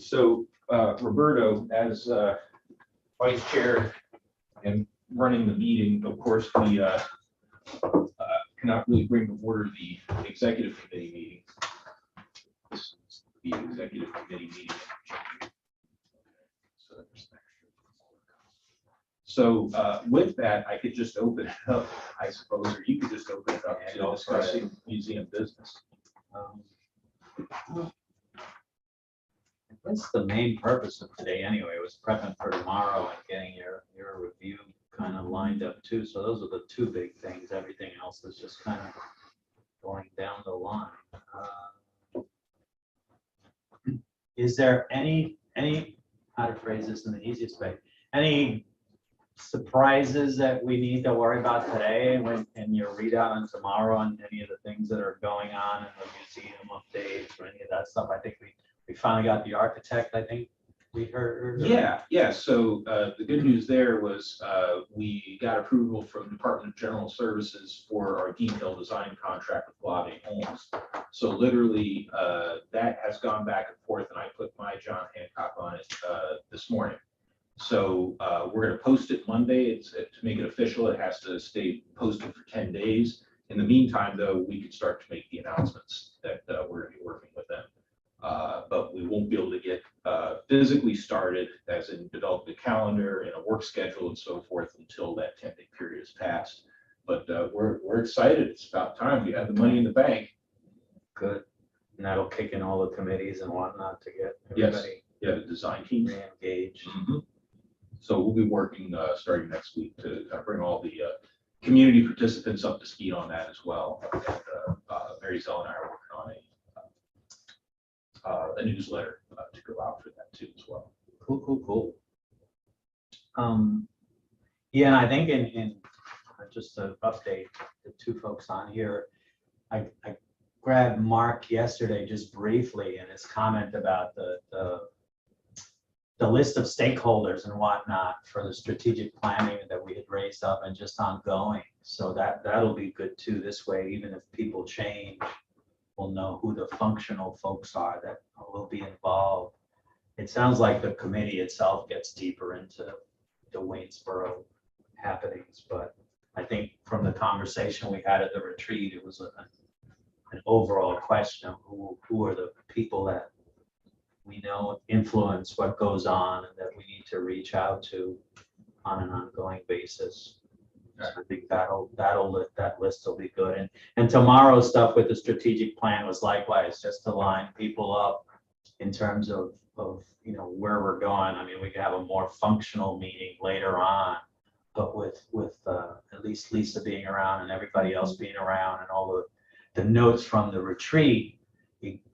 So Roberto, as vice chair and running the meeting, of course, we cannot really bring to order the executive committee meeting. This is the executive committee meeting. So with that, I could just open it up, I suppose, or you could just open it up to discussing museum business. That's the main purpose of today anyway, was prepping for tomorrow and getting your review kind of lined up too. So those are the two big things. Everything else is just kind of going down the line. Is there any, how to phrase this in the easiest way, any surprises that we need to worry about today in your readout on tomorrow and any of the things that are going on in the museum updates or any of that stuff? I think we finally got the architect, I think we heard. Yeah. So the good news there was we got approval from Department of General Services for our detailed design contract with Lobby Homes. So literally that has gone back and forth, and I put my John Hancock on it this morning. So we're going to post it Monday. To make it official, it has to stay posted for 10 days. In the meantime, though, we can start to make the announcements that we're going to be working with them. But we won't be able to get physically started, as in develop the calendar and a work schedule and so forth, until that 10-day period has passed. But we're excited. It's about time. We have the money in the bank. Good. And that'll kick in all the committees and whatnot to get everybody the design team re-engaged. Mm-hmm. So we'll be working starting next week to kind of bring all the community participants up to speed on that as well. And Mary Zell and I are working on a newsletter to go out for that too as well. Cool. Yeah, and I think in just to update the two folks on here, I grabbed Mark yesterday just briefly in his comment about the list of stakeholders and whatnot for the strategic planning that we had raised up and just ongoing. So that'll be good too. This way, even if people change, we'll know who the functional folks are that will be involved. It sounds like the committee itself gets deeper into the Waynesboro happenings, but I think from the conversation we had at the retreat, it was an overall question of who are the people that we know influence what goes on and that we need to reach out to on an ongoing basis. So I think that list will be good. And tomorrow's stuff with the strategic plan was likewise just to line people up in terms of where we're going. I mean, we could have a more functional meeting later on, but with at least Lisa being around and everybody else being around and all the notes from the retreat,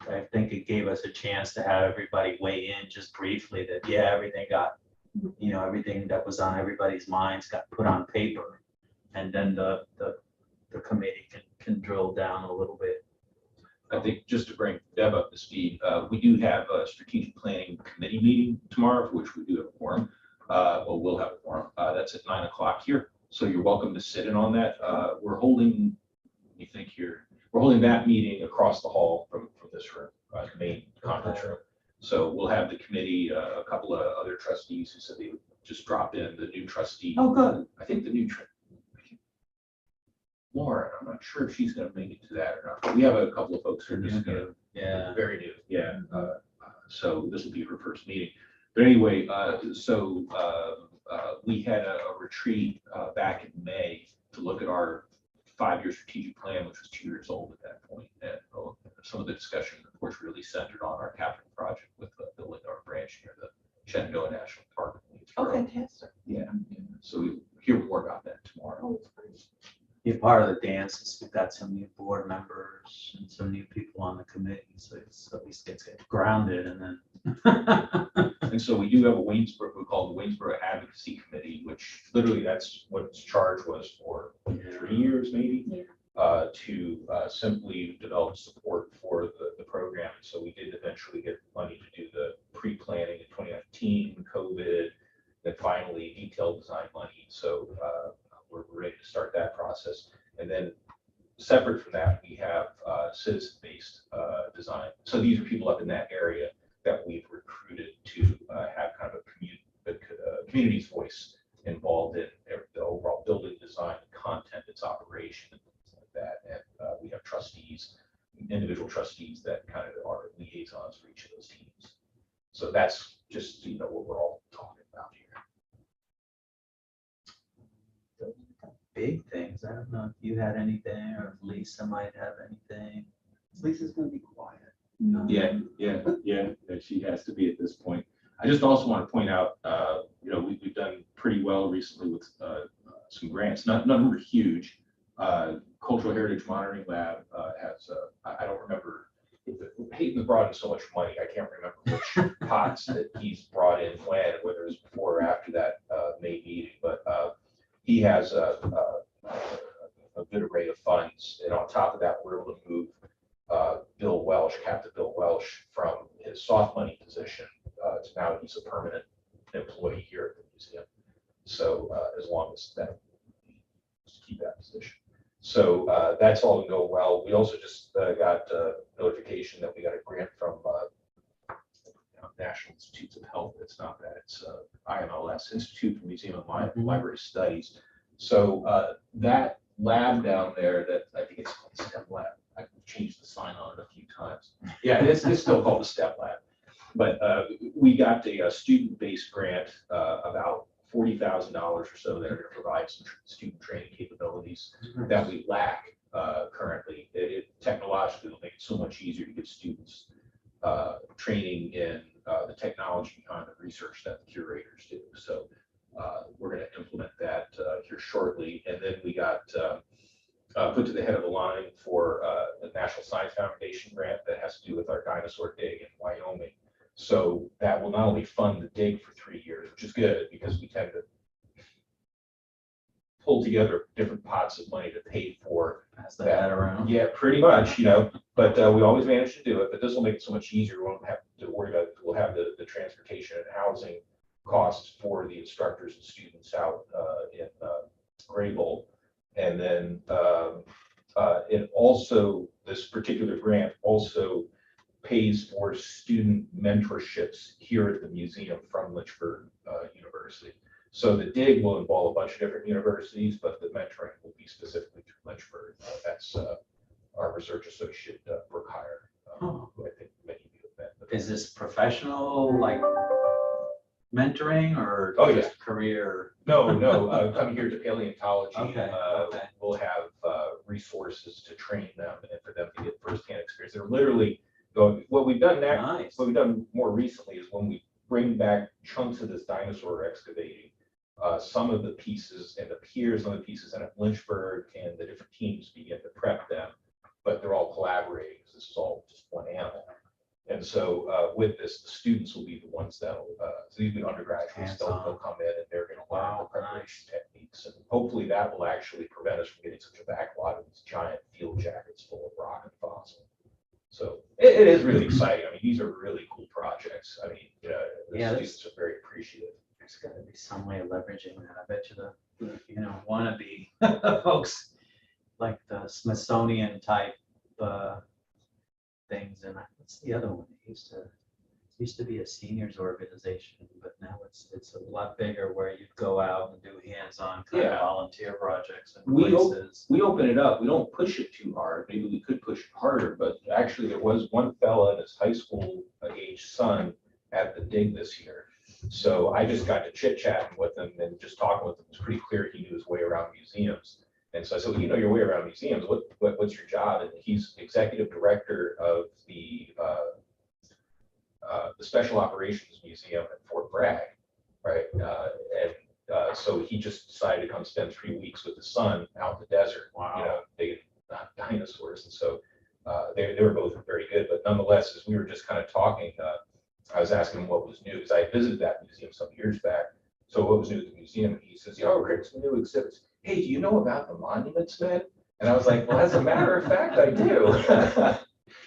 I think it gave us a chance to have everybody weigh in just briefly that, everything got, everything that was on everybody's minds got put on paper. And then the committee can drill down a little bit. I think just to bring Deb up to speed, we do have a strategic planning committee meeting tomorrow, for which we do have a quorum. We'll have a quorum. That's at 9 o'clock here. So you're welcome to sit in on that. We're holding that meeting across the hall from this room, the main conference room. So we'll have the committee, a couple of other trustees who said they would just drop in, the new trustee. Oh, good. I think the new Lauren, I'm not sure if she's going to make it to that or not. But we have a couple of folks who are just going to, very new. Yeah. So this will be her first meeting. But anyway, we had a retreat back in May to look at our 5-year strategic plan, which was 2 years old at that point. And some of the discussion, of course, really centered on our capital project with building our branch near the Shenandoah National Park. Oh, fantastic. Yeah. So we hear more about that tomorrow. Oh, it's great. Be part of the dance is we've got some new board members and some new people on the committee, so it's at least gets grounded and then. And so we do have a Waynesboro, we call it the Waynesboro Advocacy Committee, which literally that's what its charge was for 3 years, maybe, to simply develop support for the program. And so we did eventually get money to do the pre-planning in 2019, COVID, then finally detailed design money. So we're ready to start that process. And then separate from that, we have citizen-based design. So these are people up in that area that we've recruited community's voice involved in the overall building design, content, its operation, and things like that. And we have trustees, individual trustees that kind of are liaisons for each of those teams. So that's just, what we're all talking about here. Big things. I don't know if you had anything or if Lisa might have anything. Lisa's gonna be quiet. Yeah, she has to be at this point. I just also want to point out, we've done pretty well recently with some grants. None were huge. Cultural Heritage Monitoring Lab has, I don't remember, Hayden's brought in so much money, I can't remember which pots that he's brought in when, whether it was before or after that May meeting, but he has a good array of funds. And on top of that, we're able to move Captain Bill Welsh, from his soft money position to now he's a permanent employee here at the museum. So as long as that, just keep that position. So that's all going well. We also just got notification that we got a grant from National Institutes of Health. It's not that, it's IMLS, Institute for Museum and Library Studies. So that lab down there, that I think it's called the STEP Lab. I've changed the sign on it a few times. Yeah, it's still called the STEP Lab. But we got a student-based grant, about $40,000 or so, that are going to provide some student training capabilities that we lack currently. Technologically will make it so much easier to give students training in the technology behind the research that the curators do. So we're going to implement that here shortly. And then we got put to the head of the line for the National Science Foundation grant that has to do with our dinosaur dig in Wyoming. So that will not only fund the dig for 3 years, which is good because we tend to pull together different pots of money to pay for that around. Yeah, pretty much, but we always manage to do it. But this will make it so much easier. We won't have to worry about it. We'll have the transportation and housing costs for the instructors and students out in Graybull. And then it also, this particular grant also pays for student mentorships here at the museum from Lynchburg University. So the dig will involve a bunch of different universities, but the mentoring will be specifically through Lynchburg. That's our research associate, Brooke Heyer, who I think many of you have met. Is this professional, like mentoring, or just career? No, come here to paleontology. Okay. We'll have resources to train them and for them to get firsthand experience. They're literally going, what we've done Nice. what we've done more recently is when we bring back chunks of this dinosaur excavating, some of the pieces and the piers, some of the pieces in Lynchburg, and the different teams begin to prep them, but they're all collaborating because this is all just one animal. And so with this, the students will be the ones that will, so these will be undergraduates, they'll come in and they're going to learn the preparation techniques. And hopefully that will actually prevent us from getting such a backlog of these giant field jackets full of rock and fossil. So it is really exciting. I mean, these are really cool projects. I mean, the students are very appreciative. There's got to be some way of leveraging that. I bet you the wannabe folks like the Smithsonian type things. And what's the other one? It used to be a seniors organization, but now it's a lot bigger, where you'd go out and do hands-on kind of volunteer projects and places. We open it up. We don't push it too hard. Maybe we could push it harder, but actually there was one fella and his high school age son at the dig this year. So I just got to chit-chatting with him and just talking with him. It was pretty clear he knew his way around museums. And so I said, well, you know your way around museums. What's your job? And he's executive director of the Special Operations Museum at Fort Bragg, right? So he just decided to come spend 3 weeks with his son out in the desert. Wow. Digging dinosaurs. And so they were both very good. But nonetheless, as we were just kind of talking, I was asking him what was new, because I visited that museum some years back. So what was new at the museum? And he says, oh, great, some new exhibits. Hey, do you know about the monuments, man? And I was like, well, as a matter of fact, I do.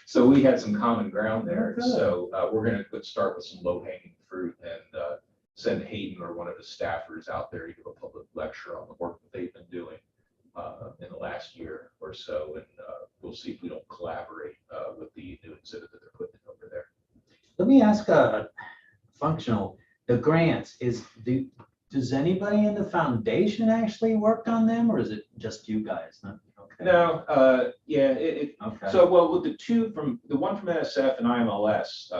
So we had some common ground there. So we're going to start with some low-hanging fruit and send Hayden or one of his staffers out there to give a public lecture on the work that they've been doing in the last year or so. And we'll see if we don't collaborate with the new exhibit that they're putting over there. Let me ask functional, the grants, Does anybody in the foundation actually work on them, or is it just you guys? No, okay. No, yeah, Okay. so, well, with the one from NSF and IMLS,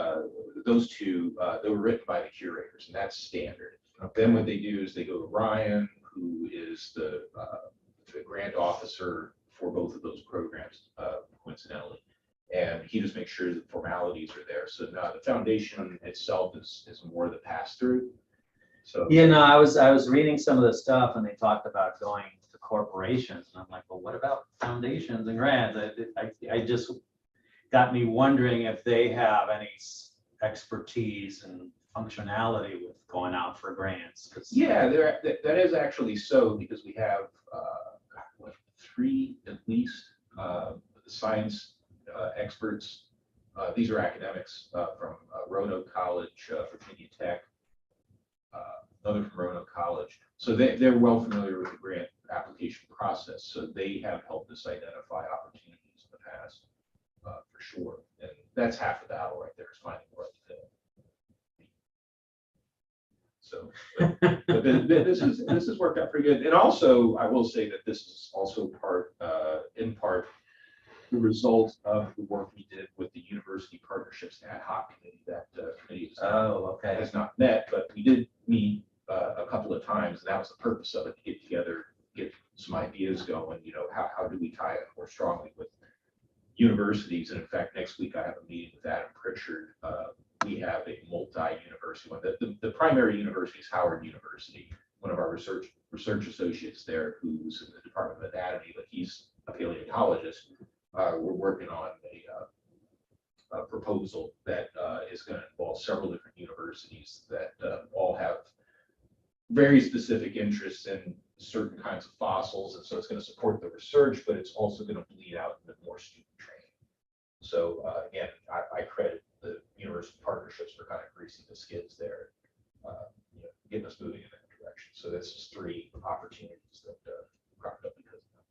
those two, they were written by the curators, and that's standard. Then what they do is they go to Ryan, who is the grant officer for both of those programs, coincidentally. And he just makes sure that formalities are there. So now the foundation itself is more the pass-through. So Yeah, no, I was reading some of the stuff, and they talked about going to corporations, and I'm like, well, what about foundations and grants? I just got me wondering if they have any expertise and functionality with going out for grants. yeah, that is actually so, because we have what, 3 at least science experts. These are academics from Roanoke College, Virginia Tech, another from Roanoke College. So they're well familiar with the grant application process. So they have helped us identify opportunities in the past, for sure. And that's half the battle right there, is finding the right fit. So, but this has worked out pretty good. And also, I will say that this is also in part, the result of the work we did with the University Partnerships Ad Hoc Committee. That committee has not met, but we did meet a couple of times, and that was the purpose of it, to get together, get some ideas going. How do we tie it more strongly with universities? And in fact, next week I have a meeting with Adam Pritchard. We have a multi-university one. The primary university is Howard University. One of our research associates there, who's in the Department of Anatomy, but he's a paleontologist. We're working on a proposal that is going to involve several different universities that all have very specific interests in certain kinds of fossils. And so it's going to support the research, but it's also going to bleed out into more student training. So again, I credit the university partnerships for kind of greasing the skids there, getting us moving in that direction. So that's just 3 opportunities that cropped up because of that.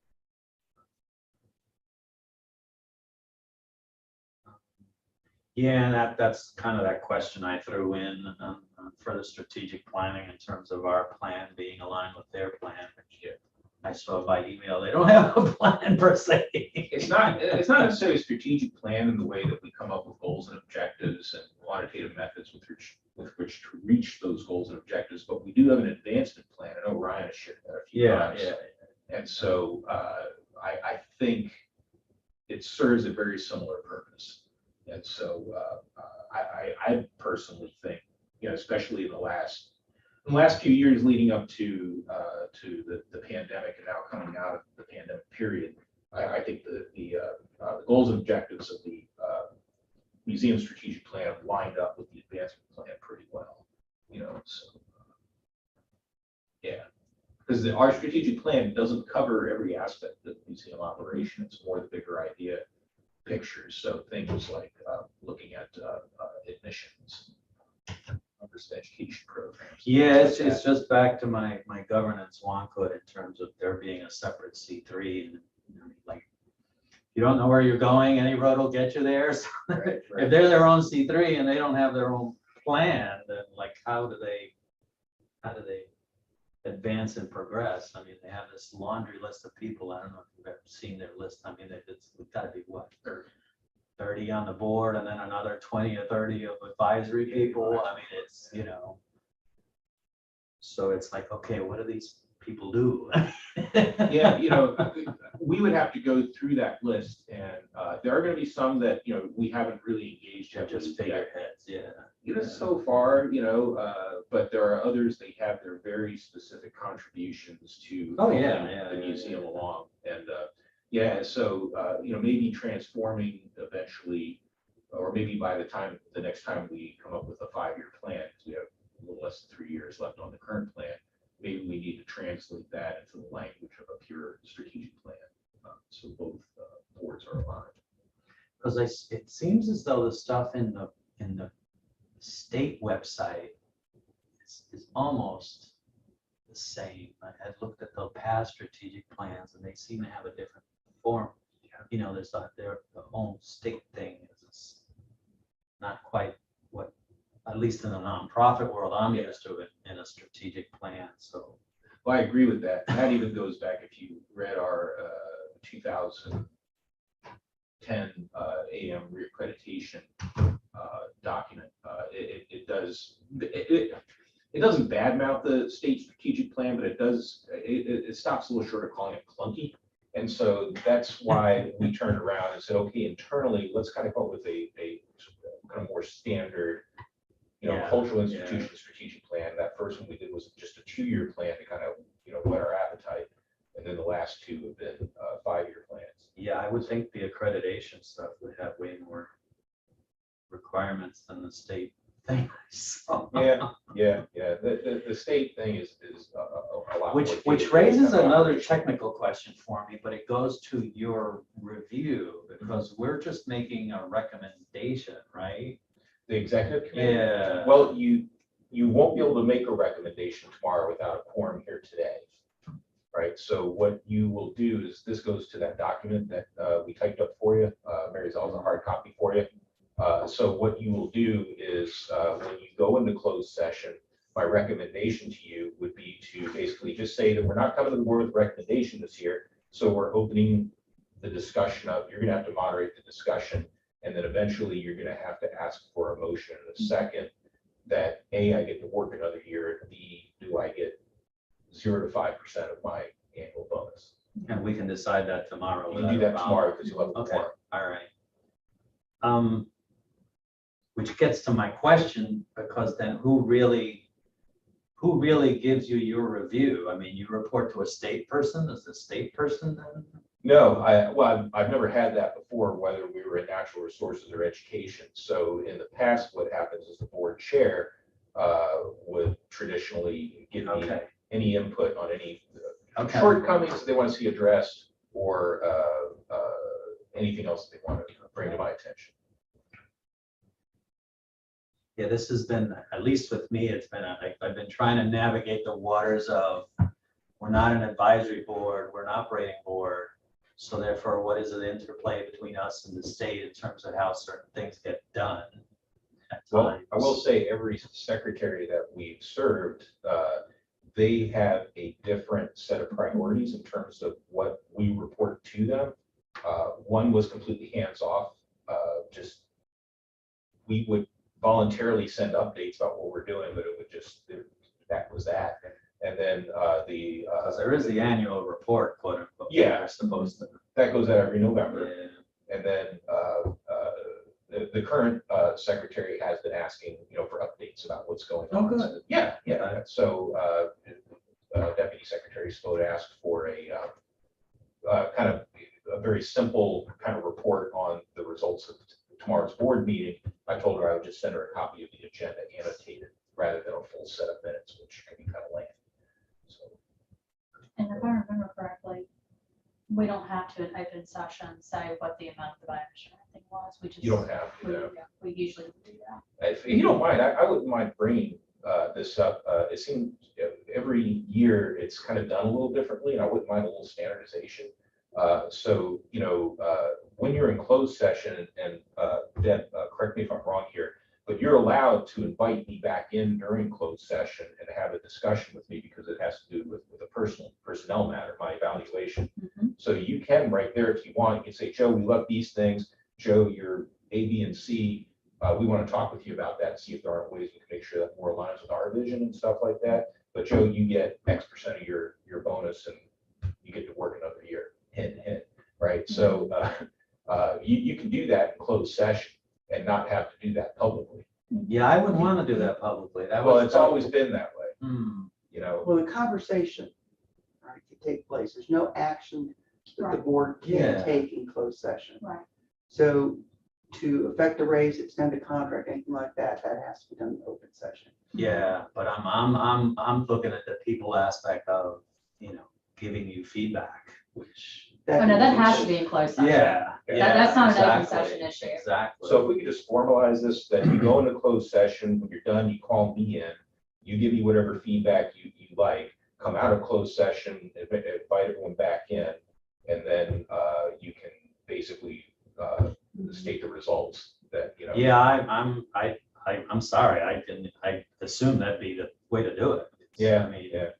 Yeah, that's kind of that question I threw in for the strategic planning, in terms of our plan being aligned with their plan. I saw by email they don't have a plan per se. It's not necessarily a strategic plan in the way that we come up with goals and objectives and quantitative methods with which to reach those goals and objectives, but we do have an advancement plan. I know Ryan has shared that a few times. Yeah. And so I think it serves a very similar purpose. And so I personally think, especially in the last few years leading up to the pandemic, and now coming out of the pandemic period, I think the goals and objectives of the museum strategic plan have lined up with the advancement plan pretty well. So yeah, because our strategic plan doesn't cover every aspect of museum operation. It's more the bigger idea pictures. So things like looking at admissions, education programs. Yeah, it's just back to my governance wonk in terms of there being a separate C3, and like, you don't know where you're going, any road will get you there. So Right. if they're their own C3 and they don't have their own plan, then like how do they advance and progress? I mean, they have this laundry list of people. I don't know if you've ever seen their list. I mean, it's got to be what, 30 on the board, and then another 20 or 30 of advisory people. I mean, it's, so it's like, okay, what do these people do? Yeah, we would have to go through that list, and there are going to be some that we haven't really engaged in. Just figureheads, yeah. So far, but there are others. They have their very specific contributions to the museum along, and so maybe transforming eventually, or maybe by the next time we come up with a 5-year plan, because we have a little less than 3 years left on the current plan. Maybe we need to translate that into the language of a pure strategic plan, so both boards are aligned. Because it seems as though the stuff in the state website is almost the same. I looked at the past strategic plans, and they seem to have a different form. There's their own state thing is not quite what at least in the nonprofit world, I'm used to it in a strategic plan, so. Well, I agree with that. And that even goes back, if you read our 2010 AM reaccreditation document, it doesn't badmouth the state strategic plan, but it stops a little short of calling it clunky. And so that's why we turned around and said, okay, internally, let's kind of come up with a kind of more standard, Yeah, cultural institution strategic plan. That first one we did was just a 2-year plan to kind of, whet our appetite. And then the last 2 have been 5-year plans. Yeah, I would think the accreditation stuff would have way more requirements than the state thing. So. Yeah. The state thing is a lot. Which more raises data. another technical question for me, but it goes to your review, because we're just making a recommendation, right? The executive committee. Yeah. Well, you won't be able to make a recommendation tomorrow without a quorum here today. Right, so what you will do is this goes to that document that we typed up for you. Mary's also a hard copy for you. So what you will do is when you go into closed session, my recommendation to you would be to basically just say that we're not coming to the board with a recommendation this year. So we're opening the discussion up. You're going to have to moderate the discussion. And then eventually you're going to have to ask for a motion in a second that A, I get to work another year, and B, do I get 0 to 5% of my annual bonus. And we can decide that tomorrow. You can do that tomorrow because you'll have a Okay, quorum. all right. Which gets to my question, because then who really gives you your review? I mean, you report to a state person. Is the state person then? No, I've never had that before, whether we were in natural resources or education. So in the past, what happens is the board chair would traditionally give me Okay. any input on any Okay. shortcomings they want to see addressed, or anything else they want to bring to my attention. Yeah, this has been, at least with me, it's been, I've been trying to navigate the waters of, we're not an advisory board, we're an operating board. So therefore, what is the interplay between us and the state in terms of how certain things get done? Well, I will say every secretary that we've served, they have a different set of priorities in terms of what we report to them. One was completely hands-off. Just we would voluntarily send updates about what we're doing, but it would just, that was that. And then Because there is the annual report, quote unquote. Yeah. We're supposed to. that goes out every November. Yeah. And then the current secretary has been asking, for updates about what's going Oh, on. good. Yeah. So Deputy Secretary Sloat asked for a kind of a very simple kind of report on the results of tomorrow's board meeting. I told her I would just send her a copy of the agenda annotated rather than a full set of minutes, which can be kind of lame. So, And if I remember correctly, we don't have to in open session say what the amount of the bonus or anything was. We just. you don't have to. We, No. yeah, we usually do that. If you don't mind, I wouldn't mind bringing this up. It seems every year it's kind of done a little differently, and I wouldn't mind a little standardization. So, when you're in closed session, and Deb, correct me if I'm wrong here, but you're allowed to invite me back in during closed session and have a discussion with me because it has to do with a personnel matter, my evaluation. Mhm. So you can right there, if you want, you can say, Joe, we love these things. Joe, you're A, B, and C. We want to talk with you about that and see if there aren't ways we can make sure that more aligns with our vision and stuff like that. But Joe, you get X% of your bonus and you get to work another year. Hint, right? So you can do that in closed session and not have to do that publicly. Yeah, I wouldn't want to do that publicly. Well, it's always been that way, Hmm. Well, the conversation, right, can take place. There's no action that the Right. board Yeah. can take in closed session. Right. So to affect a raise, extend a contract, anything like that, that has to be done in open session. Yeah, but I'm looking at the people aspect of, giving you feedback, which. Oh, no, that has to be in closed session. Yeah. That's not an open exactly, session issue. Exactly. So if we could just formalize this, that you go into closed session, when you're done, you call me in, you give me whatever feedback you like, come out of closed session, invite everyone back in, and then you can basically state the results that, Yeah, I'm sorry, I assume that'd be the way to do it. Yeah, I mean, yeah.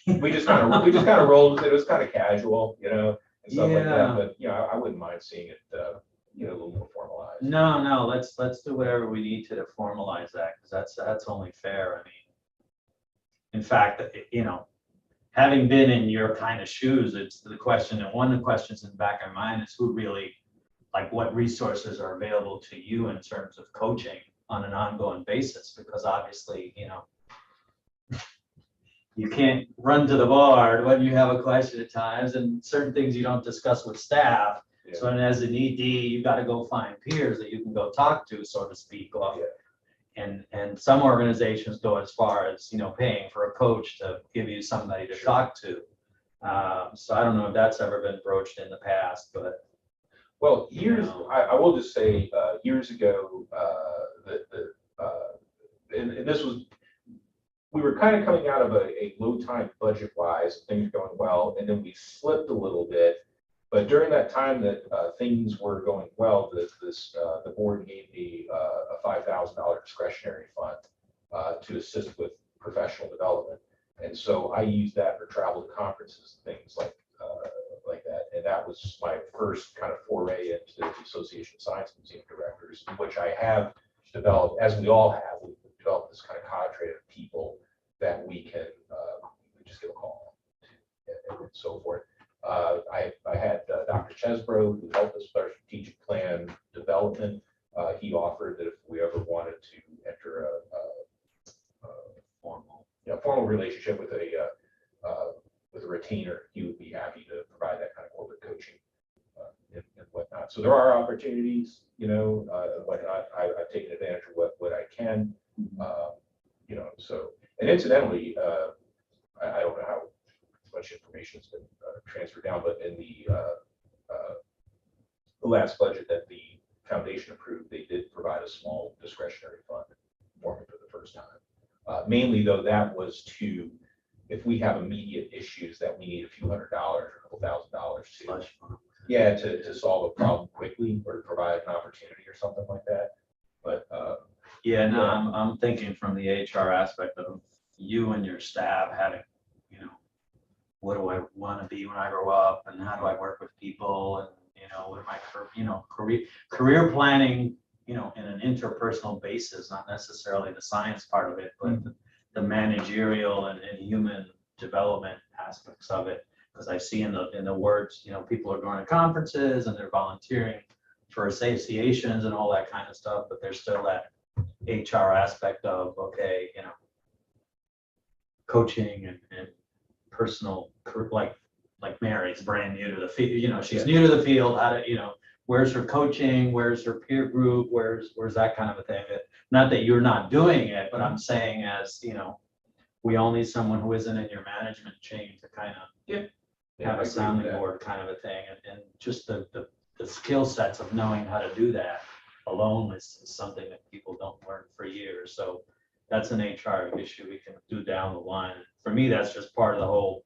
We just kind of rolled with it. It was kind of casual, you know, and stuff like Yeah. that. But, you know, I wouldn't mind seeing it, you know, a little more formalized. No, let's do whatever we need to formalize that, because that's only fair. I mean, in fact, you know, having been in your kind of shoes, it's the question, and one of the questions in the back of my mind is who really, like, what resources are available to you in terms of coaching on an ongoing basis? Because obviously, you know, you can't run to the board when you have a question at times, and certain things you don't discuss with staff. Yeah. So, and as an ED, you got to go find peers that you can go talk to, so to speak, off. Yeah. And some organizations go as far as, you know, paying for a coach to give you somebody to talk to. So I don't know if that's ever been broached in the past, but. Well, No. I will just say, years ago, and this was, we were kind of coming out of a low time budget wise, things going well, and then we slipped a little bit. But during that time that things were going well, the board gave me a $5,000 discretionary fund to assist with professional development. And so I used that for travel to conferences, things like that. And that was my first kind of foray into the Association of Science Museum Directors, which I have developed, as we all have, we've developed this kind of cadre of people that we can just give a call to and so forth. I had Dr. Chesbro, who helped us with our strategic plan development. He offered that if we ever wanted to enter a formal relationship with a retainer, he would be happy to provide that kind of corporate coaching and whatnot. So there are opportunities, you know, whatnot. I've taken advantage of what I can, you know. So, and incidentally, I don't know how much information has been transferred down, but in the last budget that the foundation approved, they did provide a small discretionary fund for me for the first time. Mainly though, that was to, if we have immediate issues that we need a few $100s or a couple $1,000s to solve a problem quickly or to provide an opportunity or something like that. But Yeah, no, I'm thinking from the HR aspect of you and your staff having, you know, what do I want to be when I grow up, and how do I work with people, and, you know, what am I, you know, career planning, you know, in an interpersonal basis, not necessarily the science part of it, but the managerial and human development aspects of it. Because I see in the words, you know, people are going to conferences and they're volunteering for associations and all that kind of stuff, but there's still that HR aspect of, okay, you know, coaching and personal, like Mary's brand new to the field, you know, she's new to the field, how to, you know, where's her coaching, where's her peer group, where's that kind of a thing. Not that you're not doing it, but I'm saying, as, you know, we all need someone who isn't in your management chain to kind of have a sounding board kind of a thing, and just the skill sets of knowing how to do that alone is something that people don't learn for years. So that's an HR issue we can do down the line. For me, that's just part of the whole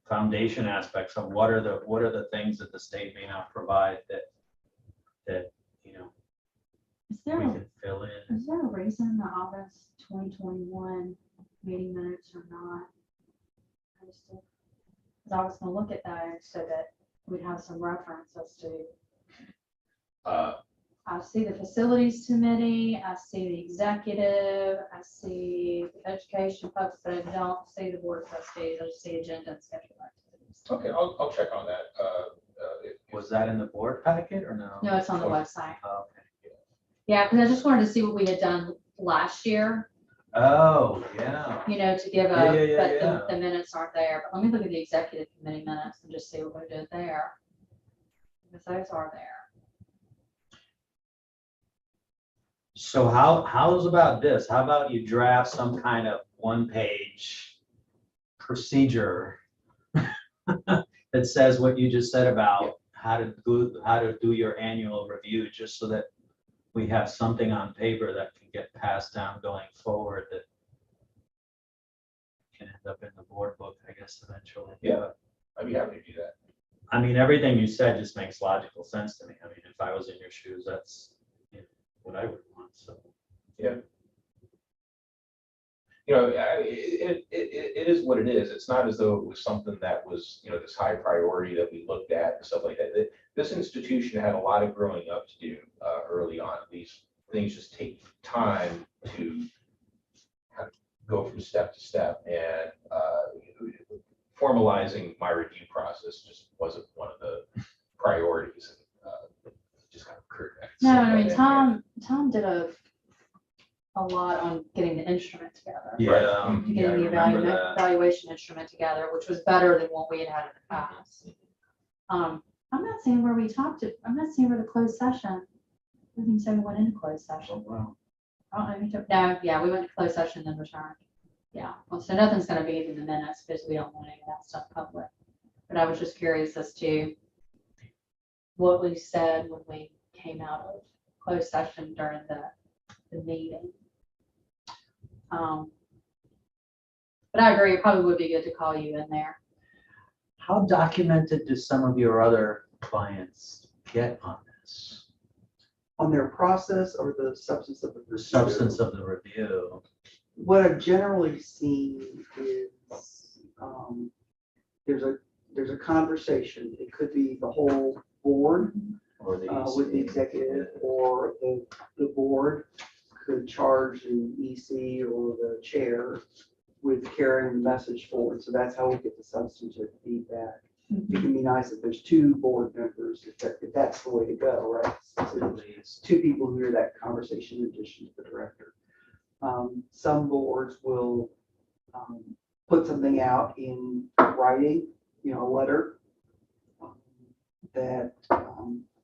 foundation aspects of what are the things that the state may not provide that you know Is we there, can fill in. is there a reason the August 2021 meeting minutes are not posted? Because I was gonna look at those so that we'd have some reference as to, I see the facilities committee, I see the executive, I see the education folks, but I don't see the board of trustees. I just see agenda and schedule activities. okay, I'll check on that. Was that in the board packet or no? No, it's on the website. Oh, okay. Yeah, because I just wanted to see what we had done last year, Oh, yeah. you know, to give Yeah, a, yeah, yeah, but yeah. the minutes aren't there. But let me look at the executive committee minutes and just see what we did there. Because those are there. So how's about this? How about you draft some kind of one-page procedure that says what you just said about how to do your annual review, just so that we have something on paper that can get passed down going forward that can end up in the board book, I guess, eventually. Yeah. I'd be happy to do that. I mean, everything you said just makes logical sense to me. I mean, if I was in your shoes, that's, you know, what I would want. So You know, it is what it is. It's not as though it was something that was, you know, this high priority that we looked at and stuff like that. This institution had a lot of growing up to do early on. These things just take time to kind of go from step to step, and formalizing my review process just wasn't one of the priorities. And it just kind of occurred. No, I mean, Tom did a lot on getting the instrument together. Yeah, Right. yeah, I Getting the remember that. evaluation instrument together, which was better than what we had in the past. I'm not seeing where we talked to, I'm not seeing where the closed session, we didn't say we went into closed session. Wow. I don't know if you took, no, yeah, we went to closed session and then returned. Yeah, well, so nothing's gonna be in the minutes because we don't want any of that stuff public. But I was just curious as to what we said when we came out of closed session during the meeting. But I agree, it probably would be good to call you in there. How documented do some of your other clients get on this? On their process or the substance of the The review? substance of the review? What I've generally seen is, there's a conversation. It could be the whole board Or the with the EC? executive, or the board could charge the EC or the chair with carrying the message forward. So that's how we get the substantive feedback. It can be nice if there's two board members, if that's the way to go, right? So there's two people who hear that conversation in addition to the director. Some boards will put something out in writing, you know, a letter that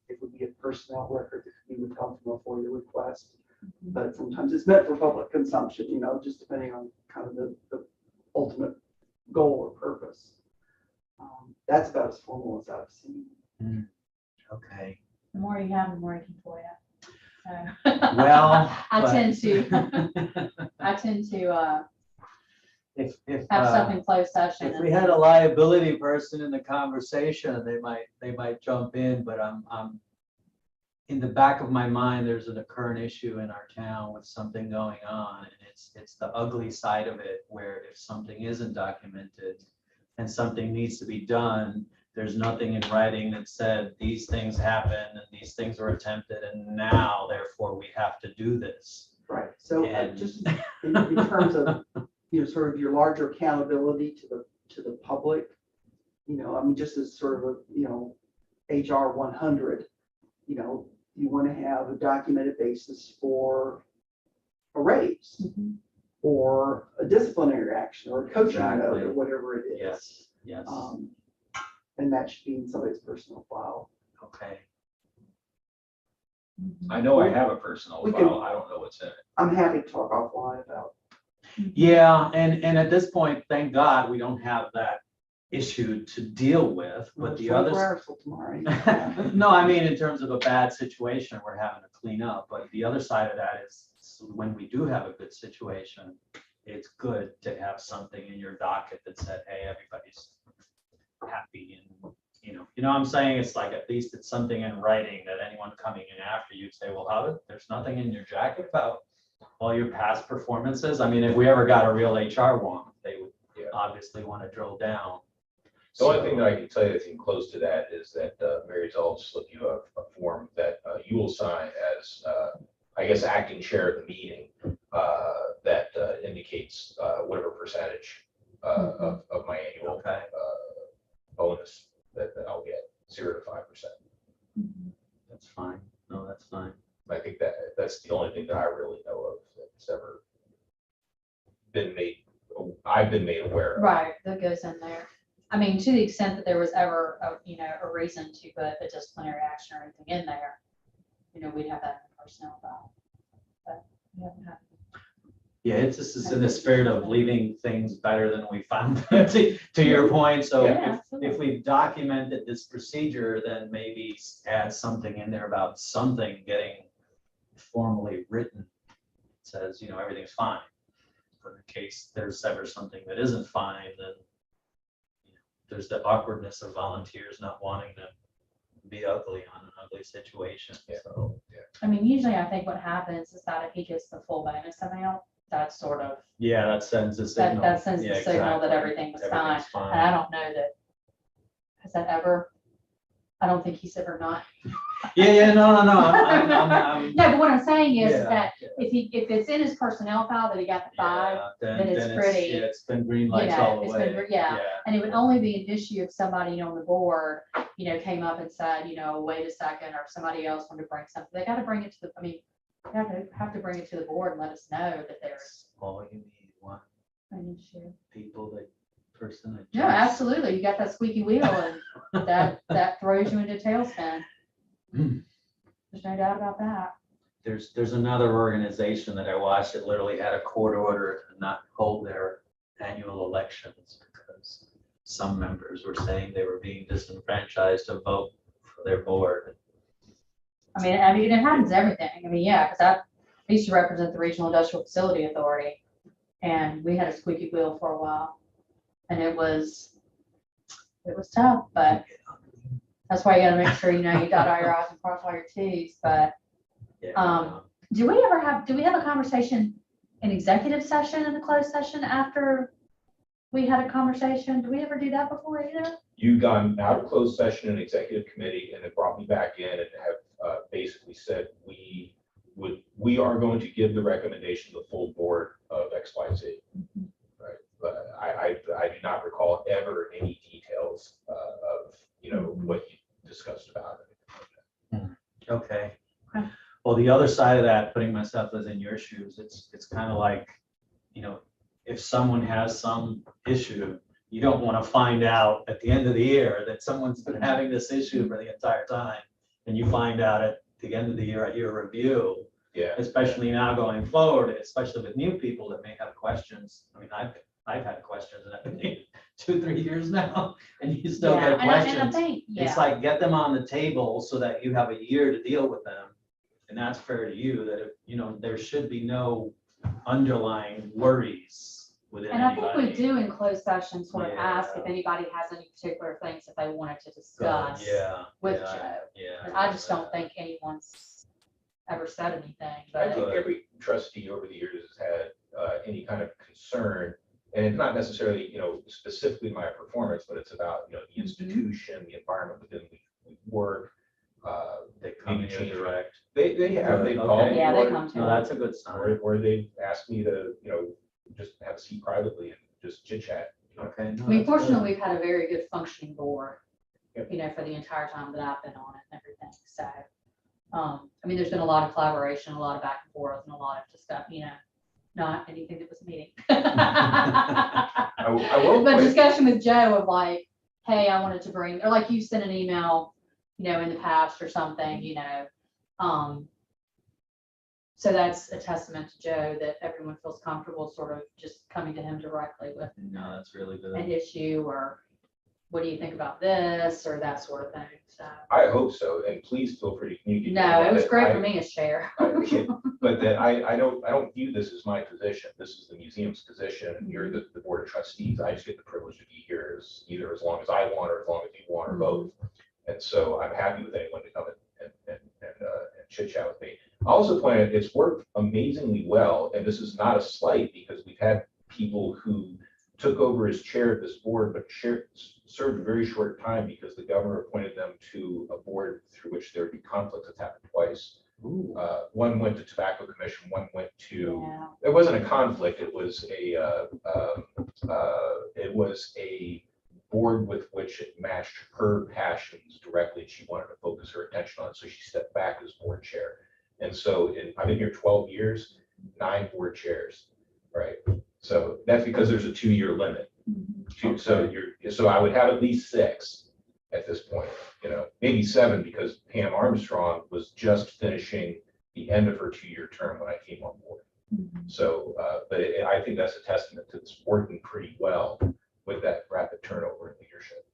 it would be a personnel record that could be withheld from a FOIA request. But sometimes it's meant for public consumption, you know, just depending on kind of the ultimate goal or purpose. That's about as formal as I've seen. Okay. The more you have, the more you can FOIA. So, Well, I but- tend to If have stuff in closed session. if and we had a liability person in the conversation, they might jump in, but I'm in the back of my mind, there's a current issue in our town with something going on, and it's the ugly side of it, where if something isn't documented and something needs to be done, there's nothing in writing that said these things happened and these things were attempted, and now therefore we have to do this. Right. So And- just in terms of, you know, sort of your larger accountability to the public, you know, I mean, just as sort of a, you know, HR 100, you know, you want to have a documented basis for a raise Mhm. or a disciplinary action or a coaching note Exactly. or whatever it is. Yes. And that should be in somebody's personal file. Okay. I know I have a personal We can- file. I don't know what's in it. I'm happy to talk offline about. Yeah, and at this point, thank God, we don't have that issue to deal with, but the 24 others. hours till tomorrow. Yeah. No, I mean, in terms of a bad situation, we're having to clean up, but the other side of that is when we do have a good situation, it's good to have something in your docket that said, hey, everybody's happy and, you know what I'm saying? It's like, at least it's something in writing that anyone coming in after you'd say, well, there's nothing in your jacket about all your past performances. I mean, if we ever got a real HR one, they would Yeah. obviously want to drill down. The only thing that I can tell you that's even close to that is that Mary's all slip you a form that you will sign as, I guess, acting chair of the meeting that indicates whatever percentage of my annual Okay. bonus that I'll get, 0 to 5%. That's fine. No, that's fine. I think that's the only thing that I really know of that's ever been made, I've been made aware of. Right, that goes in there. I mean, to the extent that there was ever, a reason to put a disciplinary action or anything in there, we'd have that in the personnel file. But we haven't had. Yeah, it's just in the spirit of leaving things better than we found them, to your point. So Yeah, if we documented this procedure, then maybe add something in there about something getting formally written. It says, everything's fine. But in case there's ever something that isn't fine, then there's the awkwardness of volunteers not wanting to be ugly on an ugly situation, Yeah. so. I mean, usually I think what happens is that if he gets the full bonus amount, that's sort of, Yeah, that sends a signal. that sends the Yeah, signal that exactly. everything was fine. Everything's fine. And I don't know that, has that ever, I don't think he's ever not. Yeah, no, I'm. No, but what I'm saying is Yeah, that yeah. if it's in his personnel file that he got the 5, Yeah, then it's pretty, yeah, it's been green you lights know, all the it's way. been, yeah. And it would only be an issue if somebody on the board, came up and said, wait a second, or somebody else wanted to bring something. They got to bring it to the, I mean, they have to bring it to the board and let us know that there's All you need, one an issue. people, that person that. No, jumps. absolutely. You got that squeaky wheel and that throws you into a tailspin. There's no doubt about that. There's another organization that I watched that literally had a court order to not hold their annual elections because some members were saying they were being disenfranchised to vote for their board. I mean, it happens to everything. I mean, yeah, because I used to represent the Regional Industrial Facility Authority, and we had a squeaky wheel for a while, and it was tough, but that's why you got to make sure you dot all your i's and cross all your t's. But Yeah, do we have a conversation in executive session in the closed session after we had a conversation? Do we ever do that before either? You've gone out of closed session in executive committee and then brought me back in and have basically said, we are going to give the recommendation to the full board of XYZ. Right, but I do not recall ever any details of, what you discussed about it. okay. Okay. Well, the other side of that, putting myself as in your shoes, it's kind of like, if someone has some issue, you don't want to find out at the end of the year that someone's been having this issue for the entire time. And you find out at the end of the year at your review, Yeah. especially now going forward, especially with new people that may have questions. I mean, I've had questions and I've been here 2-3 years now, and you still Yeah, get and I questions. think, It's like, get them on the table so that you have a year to deal with them. And that's fair to you, that if, there should be no underlying worries within and I think we anybody. do in closed session sort of ask if Yeah. anybody has any particular things that they wanted to Good, discuss yeah, with yeah, Joe. yeah. And I just don't think anyone's ever said anything, I but think every trustee over the years has had any kind of concern, and it's not necessarily, specifically my performance, but it's about, the institution, the environment within we work. They come maybe in change direct. They have, Good, they've called okay. me. yeah, they or- come to No, us. that's a good sign. Or they've asked me to, just have a seat privately and just chit chat. Okay. no, I mean, that's good. fortunately, we've had a very good functioning board, Yep. for the entire time that I've been on it and everything. So, I mean, there's been a lot of collaboration, a lot of back and forth, and a lot of just stuff, not anything that was a meeting. I will But put- discussion with Joe of like, hey, I wanted to bring, or like you sent an email, in the past or something, so that's a testament to Joe that everyone feels comfortable sort of just coming to him directly with No, that's really an good. issue, or what do you think about this, or that sort of thing, so. I hope so, and please feel free to communicate. No, it was that great I- for me as chair. But that I don't view this as my position. This is the museum's position, and you're the board of trustees. I just get the privilege to be here either as long as I want, or as long as you want, or both. And so I'm happy with anyone to come and chit chat with me. I also point out, it's worked amazingly well, and this is not a slight, because we've had people who took over as chair of this board, but served a very short time because the governor appointed them to a board through which there would be conflicts. It's happened twice. Ooh. One went to Tobacco Commission, one went to, Yeah. it wasn't a conflict, it was a board with which it matched her passions directly. She wanted to focus her attention on it, so she stepped back as board chair. And so I've been here 12 years, 9 board chairs, right? So that's because there's a 2-year limit. So I would have at least 6 at this point, maybe 7, because Pam Armstrong was just finishing the end of her 2-year term when I came on board. So, but I think that's a testament to it's working pretty well with that rapid turnover in leadership.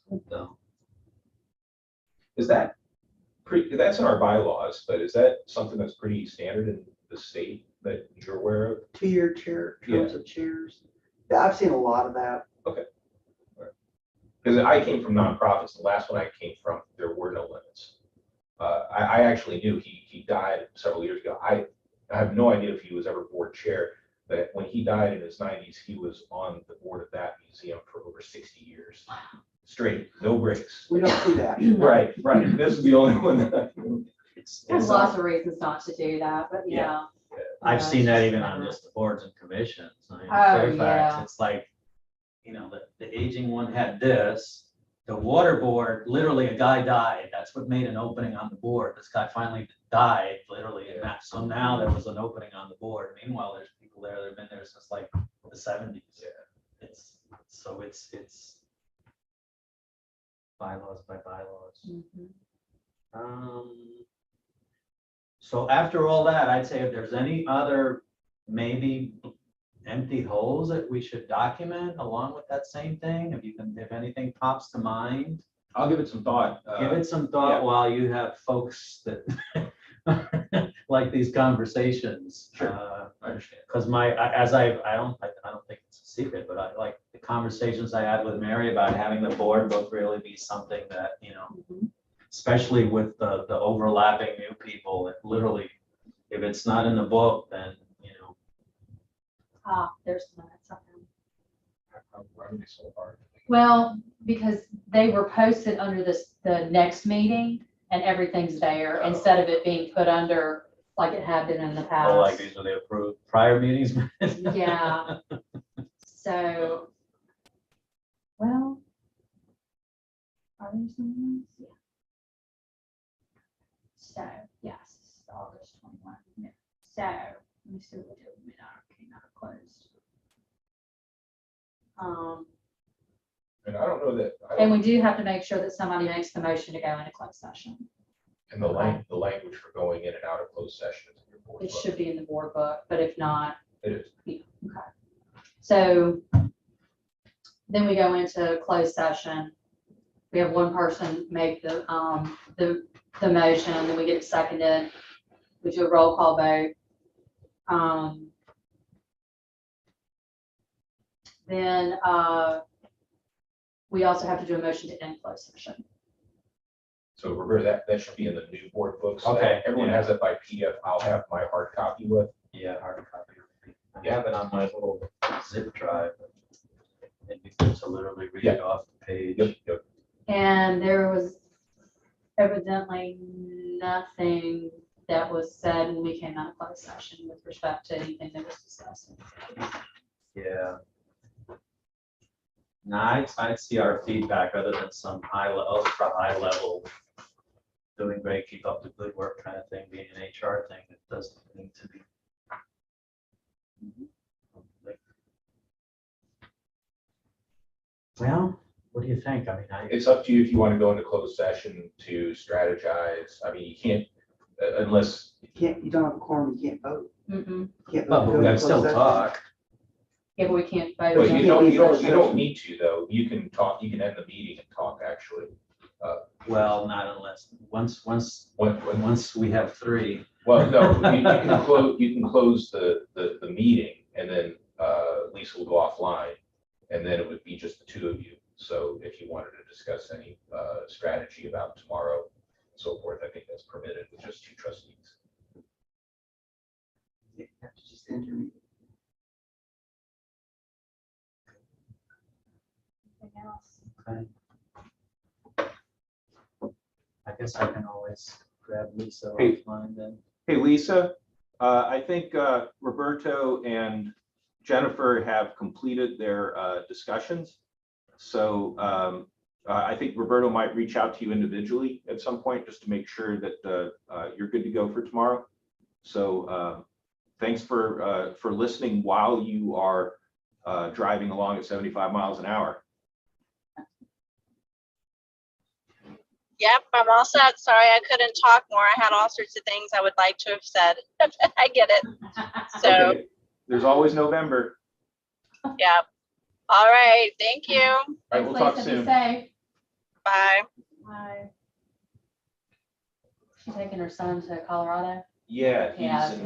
Good though. Is that that's in our bylaws, but is that something that's pretty standard in the state that you're aware of? 2-year terms of chairs. Yeah, I've seen a lot of that. Because I came from nonprofits. The last one I came from, there were no limits. I actually knew he died several years ago. I have no idea if he was ever board chair, but when he died in his 90s, he was on the board of that museum for over 60 years. Straight, no breaks. We don't see that. Right, right. This is the only one that I There's lots of reasons not to do that, but yeah. I've Yeah, seen it's that just even on never- just the boards and commissions. I mean, Oh, Fairfax, yeah. it's like, the aging one had this. The water board, literally a guy died. That's what made an opening on the board. This guy finally died, literally. And that, so now there was an opening on the board. Meanwhile, there's people there that have been there since like the 70s. Yeah. It's bylaws by bylaws. Mhm. So after all that, I'd say if there's any other maybe empty holes that we should document along with that same thing, if anything pops to mind, I'll give it some thought. give it some thought yeah. while you have folks that like these conversations. Sure. I understand. Because I don't think it's a secret, but I like the conversations I had with Mary about having the board book really be something that, Mhm. especially with the overlapping new people, it literally, if it's not in the book, then, There's the minutes of them. Why are they so hard? Well, because they were posted under the next meeting and everything's there instead of it being put under like it had been in the oh, like past. these are the approved prior meetings. Yeah. So, well, are these the ones? Yeah. So, yes, August 21. Yeah. So, let me see what we did. Came out closed. And I don't know that, And we do have to make sure that somebody makes the motion to go into closed session. and the language for going in and out of closed session is in your board It book. should be in the board book, but if not, It is. okay. So then we go into closed session. We have one person make the motion, then we get it seconded. We do a roll call vote. Then we also have to do a motion to end closed session. So Roberta, that should be in the new board book. So that Okay, everyone yeah. has it by PDF. I'll have my hard copy with. Yeah, hard copy. I have it on my little zip drive. It'd be good to literally read it off the page. Yep. And there was evidently nothing that was said when we came out of closed session with respect to anything that was discussed. Yeah. No, I'd see our feedback other than some ultra high level, doing great, keep up the good work kind of thing, being an HR thing. It doesn't need to be. Well, what do you think? I mean, It's up to you if you want to go into closed session to strategize. I mean, you can't unless, You don't have a quorum, you can't vote. Mm-mm. You can't but vote to we go can into still closed session. talk. Yeah, but we can't vote. but on you it. don't need to though. You can talk, you can end the meeting and talk actually. Well, not unless, once When, we have three. well, no, you can close the meeting and then Lisa will go offline. And then it would be just the two of you. So if you wanted to discuss any strategy about tomorrow and so forth, I think that's permitted with just two trustees. You have to just enter me. Anything else? Okay. I guess I can always grab Lisa Hey. offline then. Hey, Lisa, I think Roberto and Jennifer have completed their discussions. So I think Roberto might reach out to you individually at some point just to make sure that you're good to go for tomorrow. So thanks for listening while you are driving along at 75 miles an hour. Yep, I'm all set. Sorry, I couldn't talk more. I had all sorts of things I would like to have said. I get it. So, Okay. There's always November. yeah. All right. Thank you. All right, we'll talk Thanks, Lisa. Be soon. safe. Bye. Bye. She's taking her son to Colorado. Yeah, Yeah, he's in